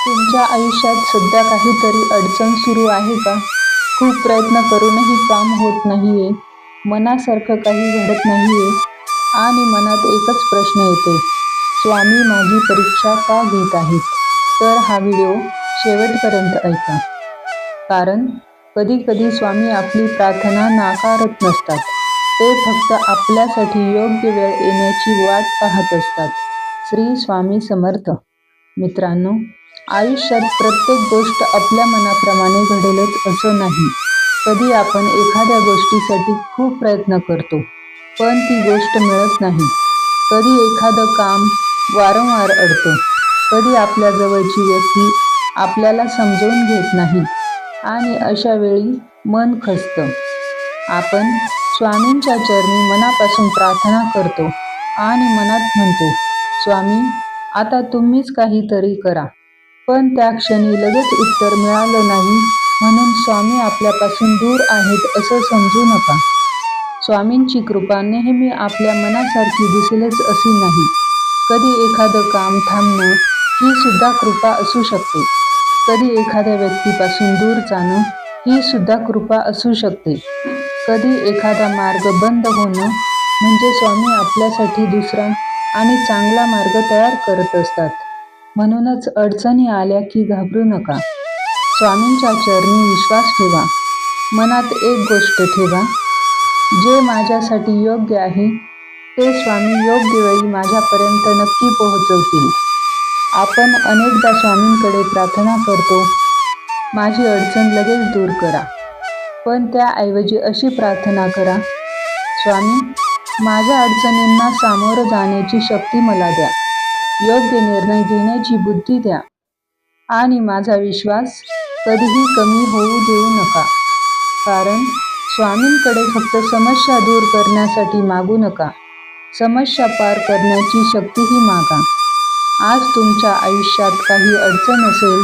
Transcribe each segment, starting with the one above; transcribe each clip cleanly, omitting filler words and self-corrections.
तुमच्या आयुष्यात सध्या काहीतरी अडचण सुरू आहे का? खूप प्रयत्न करूनही काम होत नाहीये, मनासारखं काही घडत नाहीये आणि मनात एकच प्रश्न येतोय, स्वामी माझी परीक्षा का घेत आहेत? तर हा व्हिडिओ शेवटपर्यंत ऐका. कारण कधी कधी स्वामी आपली प्रार्थना नाकारत नसतात. ते फक्त आपल्यासाठी योग्य वेळ येण्याची वाट पाहत असतात. श्री स्वामी समर्थ. मित्रांनो, आयुष्यात प्रत्येक गोष्ट आपल्या मनाप्रमाणे घडेलच असं नाही. कधी आपण एखाद्या गोष्टीसाठी खूप प्रयत्न करतो, पण ती गोष्ट मिळत नाही. कधी एखादं काम वारंवार अडतं. कधी आपल्या जवळची व्यक्ती आपल्याला समजून घेत नाही आणि अशा वेळी मन खचतं. आपण स्वामींच्या चरणी मनापासून प्रार्थना करतो आणि मनात म्हणतो, स्वामी आता तुम्हीच काहीतरी करा. पण त्या क्षणी लगेच उत्तर मिळालं नाही म्हणून स्वामी आपल्यापासून दूर आहेत असं समजू नका. स्वामींची कृपा नेहमी आपल्या मनासारखी दिसेलच अशी नाही. कधी एखादं काम थांबणं ही सुद्धा कृपा असू शकते. कधी एखाद्या व्यक्तीपासून दूर जाणं ही सुद्धा कृपा असू शकते. कधी एखादा मार्ग बंद होणं म्हणजे स्वामी आपल्यासाठी दुसरा आणि चांगला मार्ग तयार करत असतात. म्हणूनच अडचणी आल्या की घाबरू नका. स्वामींच्या चरणी विश्वास ठेवा. मनात एक गोष्ट ठेवा, जे माझ्यासाठी योग्य आहे ते स्वामी योग्य वेळी माझ्यापर्यंत नक्की पोहोचवतील. आपण अनेकदा स्वामींकडे प्रार्थना करतो, माझी अडचण लगेच दूर करा. पण त्याऐवजी अशी प्रार्थना करा, स्वामी माझ्या अडचणींना सामोरं जाण्याची शक्ती मला द्या. योग्य निर्णय घेण्याची बुद्धी द्या आणि माझा विश्वास कधीही कमी होऊ देऊ नका. कारण स्वामींकडे फक्त समस्या दूर करण्यासाठी मागू नका, समस्या पार करण्याची शक्तीही मागा. आज तुमच्या आयुष्यात काही अडचण असेल,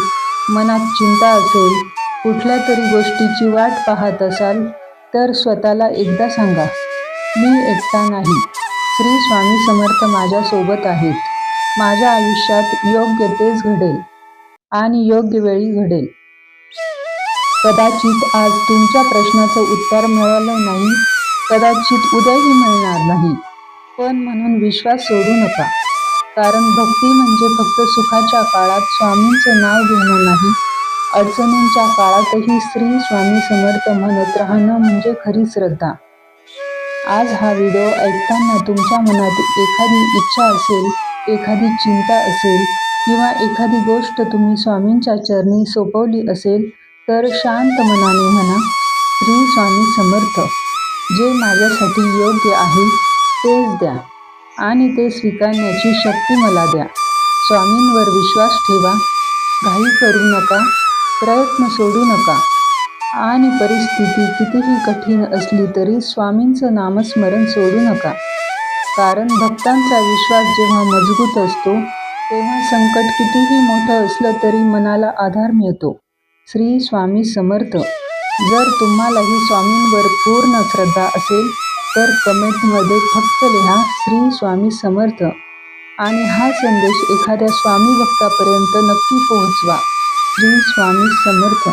मनात चिंता असेल, कुठल्या तरी गोष्टीची वाट पाहत असाल तर स्वतःला एकदा सांगा, मी एकटा नाही. श्री स्वामी समर्थ माझ्यासोबत आहेत. माझ्या आयुष्यात योग्य तेच घडेल आणि योग्य वेळी घडेल. कदाचित आज तुमच्या प्रश्नाचं उत्तर मिळालं नाही, कदाचित उद्याही मिळणार नाही. पण म्हणून विश्वास सोडू नका. कारण भक्ती म्हणजे फक्त सुखाच्या काळात स्वामींचं नाव घेणं नाही, अडचणींच्या काळातही श्री स्वामी समर्थ म्हणत राहणं म्हणजे खरी श्रद्धा. आज हा व्हिडिओ ऐकताना तुमच्या मनात एखादी इच्छा असेल, एखादी चिंता असेल किंवा एखादी गोष्ट तुम्ही स्वामींच्या चरणी सोपवली असेल तर शांत मनाने म्हणा, श्री स्वामी समर्थ, जे माझ्यासाठी योग्य आहे तेच द्या आणि ते स्वीकारण्याची शक्ती मला द्या. स्वामींवर विश्वास ठेवा, घाई करू नका, प्रयत्न सोडू नका आणि परिस्थिती कितीही कठीण असली तरी स्वामींचं नामस्मरण सोडू नका. कारण भक्तांचा विश्वास जेव्हा मजबूत असतो तेव्हा संकट कितीही मोठं असलं तरी मनाला आधार मिळतो. श्री स्वामी समर्थ. जर तुम्हालाही स्वामींवर पूर्ण श्रद्धा असेल तर कमेंटमध्ये फक्त लिहा श्री स्वामी समर्थ आणि हा संदेश एखाद्या स्वामी भक्तापर्यंत नक्की पोहोचवा. श्री स्वामी समर्थ.